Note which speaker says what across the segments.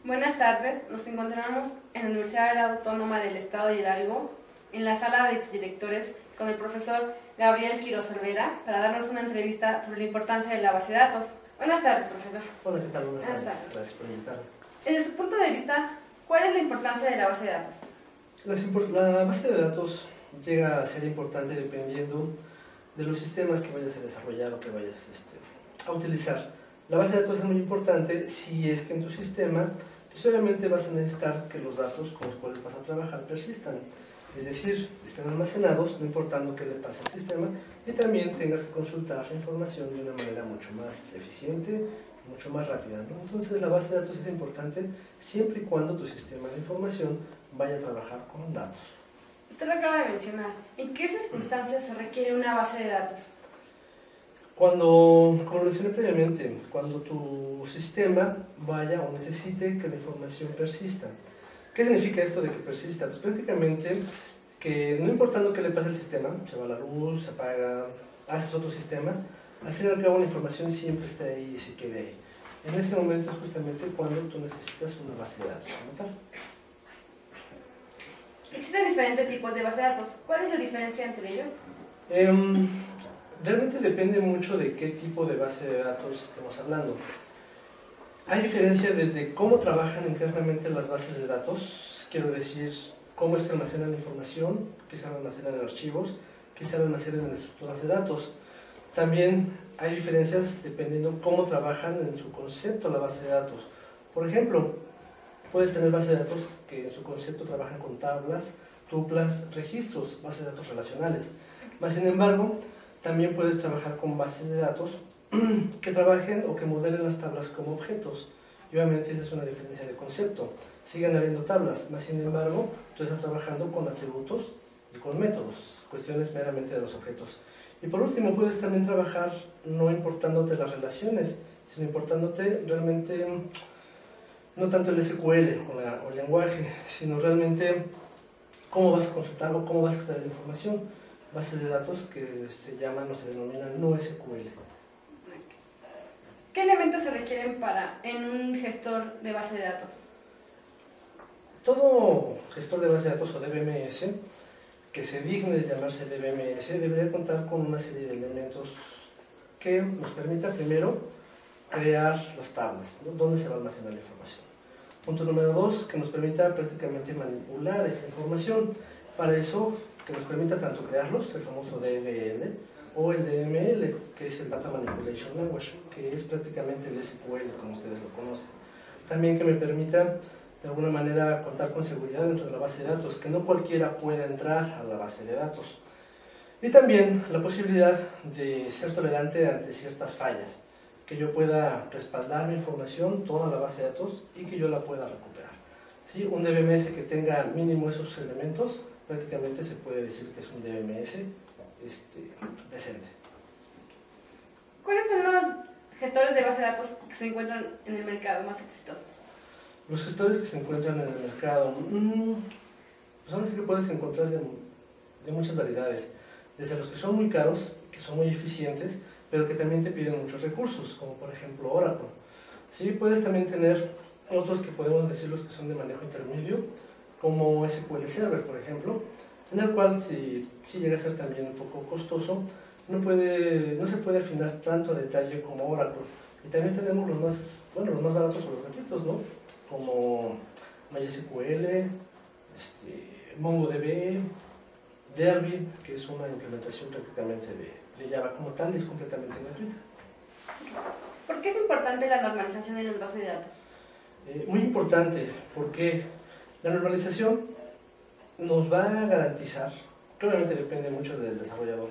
Speaker 1: Buenas tardes, nos encontramos en la Universidad Autónoma del Estado de Hidalgo, en la sala de exdirectores, con el profesor Gabriel Quiroz Olvera, para darnos una entrevista sobre la importancia de la base de datos. Buenas tardes, profesor.
Speaker 2: Hola, ¿qué tal? Buenas tardes. Gracias por invitarme.
Speaker 1: Desde su punto de vista, ¿cuál es la importancia de la base de datos?
Speaker 2: La base de datos llega a ser importante dependiendo de los sistemas que vayas a desarrollar o que vayas a utilizar. La base de datos es muy importante si es que en tu sistema, pues obviamente vas a necesitar que los datos con los cuales vas a trabajar persistan. Es decir, estén almacenados, no importando qué le pase al sistema, y también tengas que consultar la información de una manera mucho más eficiente y mucho más rápida, ¿no? Entonces la base de datos es importante siempre y cuando tu sistema de información vaya a trabajar con datos.
Speaker 1: Usted lo acaba de mencionar. ¿En qué circunstancias se requiere una base de datos?
Speaker 2: Como lo mencioné previamente, cuando tu sistema vaya o necesite que la información persista. ¿Qué significa esto de que persista? Pues prácticamente que no importando qué le pase al sistema, se va la luz, se apaga, haces otro sistema, al fin y al cabo la información siempre está ahí y se queda ahí. En ese momento es justamente cuando tú necesitas una base de datos como tal.
Speaker 1: Existen diferentes tipos de base de datos. ¿Cuál es la diferencia entre ellos?
Speaker 2: Realmente depende mucho de qué tipo de base de datos estemos hablando. Hay diferencia desde cómo trabajan internamente las bases de datos, quiero decir, cómo es que almacenan la información, qué se almacenan en archivos, qué se almacenan en estructuras de datos. También hay diferencias dependiendo cómo trabajan en su concepto la base de datos. Por ejemplo, puedes tener bases de datos que en su concepto trabajan con tablas, tuplas, registros, bases de datos relacionales. Más sin embargo, también puedes trabajar con bases de datos que trabajen o que modelen las tablas como objetos. Y obviamente esa es una diferencia de concepto. Siguen habiendo tablas, más sin embargo, tú estás trabajando con atributos y con métodos, cuestiones meramente de los objetos. Y por último, puedes también trabajar no importándote las relaciones, sino importándote realmente no tanto el SQL o el lenguaje, sino realmente cómo vas a consultar o cómo vas a extraer la información. Bases de datos que se llaman o se denominan no SQL.
Speaker 1: ¿Qué elementos se requieren en un gestor de base de datos?
Speaker 2: Todo gestor de base de datos o DBMS que se digne de llamarse DBMS debería contar con una serie de elementos que nos permita primero crear las tablas, ¿no? Donde se va a almacenar la información. Punto número 2, que nos permita prácticamente manipular esa información. Para eso, que nos permita tanto crearlos, el famoso DLL, o el DML, que es el Data Manipulation Language, que es prácticamente el SQL, como ustedes lo conocen. También que me permita, de alguna manera, contar con seguridad dentro de la base de datos, que no cualquiera pueda entrar a la base de datos. Y también la posibilidad de ser tolerante ante ciertas fallas, que yo pueda respaldar mi información, toda la base de datos, y que yo la pueda recuperar. ¿Sí? Un DBMS que tenga mínimo esos elementos, prácticamente se puede decir que es un DBMS decente.
Speaker 1: ¿Cuáles son los gestores de base de datos que se encuentran en el mercado más exitosos?
Speaker 2: Los gestores que se encuentran en el mercado, pues ahora sí que puedes encontrar de muchas variedades, desde los que son muy caros, que son muy eficientes, pero que también te piden muchos recursos, como por ejemplo Oracle. Sí, puedes también tener otros que podemos decir los que son de manejo intermedio, como SQL Server, por ejemplo, en el cual si llega a ser también un poco costoso, no se puede afinar tanto a detalle como Oracle. Y también tenemos los más baratos o los gratuitos, ¿no? Como MySQL, MongoDB, Derby, que es una implementación prácticamente de Java como tal y es completamente gratuita.
Speaker 1: ¿Por qué es importante la normalización en las bases de datos?
Speaker 2: Muy importante, porque la normalización nos va a garantizar, que obviamente depende mucho del desarrollador,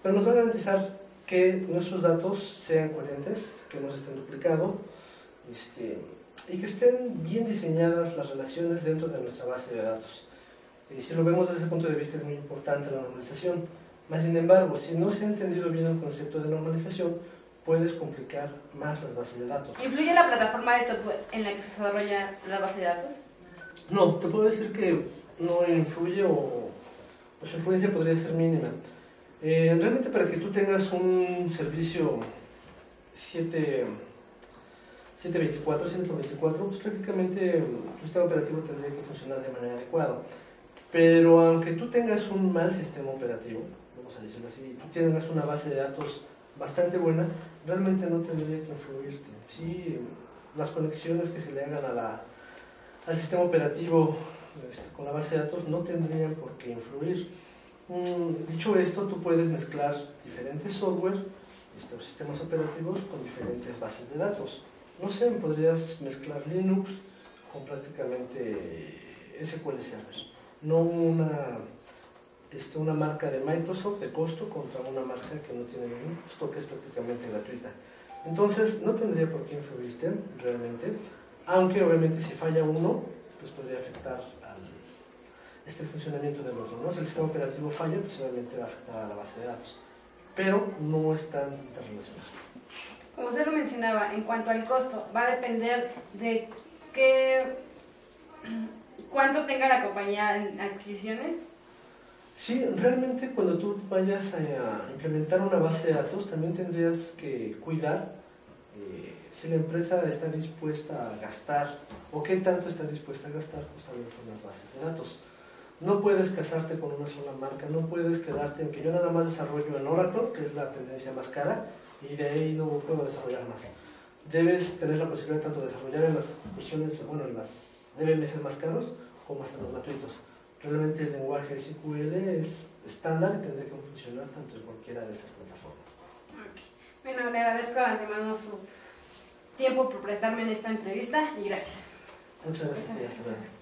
Speaker 2: pero nos va a garantizar que nuestros datos sean coherentes, que no se estén duplicados, y que estén bien diseñadas las relaciones dentro de nuestra base de datos. Si lo vemos desde ese punto de vista es muy importante la normalización, mas sin embargo, si no se ha entendido bien el concepto de normalización, puedes complicar más las bases de datos.
Speaker 1: ¿Influye la plataforma de software en la que se desarrolla la base de datos?
Speaker 2: No, te puedo decir que no influye o su influencia podría ser mínima. Realmente para que tú tengas un servicio 7 724, 124, pues prácticamente tu sistema operativo tendría que funcionar de manera adecuada. Pero aunque tú tengas un mal sistema operativo, vamos a decirlo así, tú tengas una base de datos bastante buena, realmente no tendría que influirte. Sí, las conexiones que se le hagan al sistema operativo con la base de datos no tendrían por qué influir. Dicho esto, tú puedes mezclar diferentes software o sistemas operativos con diferentes bases de datos. No sé, podrías mezclar Linux con prácticamente SQL Server, no una marca de Microsoft de costo contra una marca que no tiene ningún costo, que es prácticamente gratuita. Entonces no tendría por qué influirte realmente, aunque obviamente si falla uno, pues podría afectar el funcionamiento del otro, ¿no? Si el sistema operativo falla, pues obviamente va a afectar a la base de datos, pero no están interrelacionados.
Speaker 1: Como usted lo mencionaba, en cuanto al costo, va a depender de cuánto tenga la compañía en adquisiciones.
Speaker 2: Sí, realmente cuando tú vayas a implementar una base de datos, también tendrías que cuidar si la empresa está dispuesta a gastar o qué tanto está dispuesta a gastar justamente en las bases de datos. No puedes casarte con una sola marca, no puedes quedarte en que yo nada más desarrollo en Oracle, que es la tendencia más cara, y de ahí no puedo desarrollar más. Debes tener la posibilidad tanto de desarrollar en las versiones, bueno, en las DBMS más caros como hasta los gratuitos. Realmente el lenguaje SQL es estándar y tendría que funcionar tanto en cualquiera de estas plataformas.
Speaker 1: Okay. Bueno, le agradezco de antemano su tiempo por prestarme en esta entrevista y gracias.
Speaker 2: Muchas gracias. Hasta luego.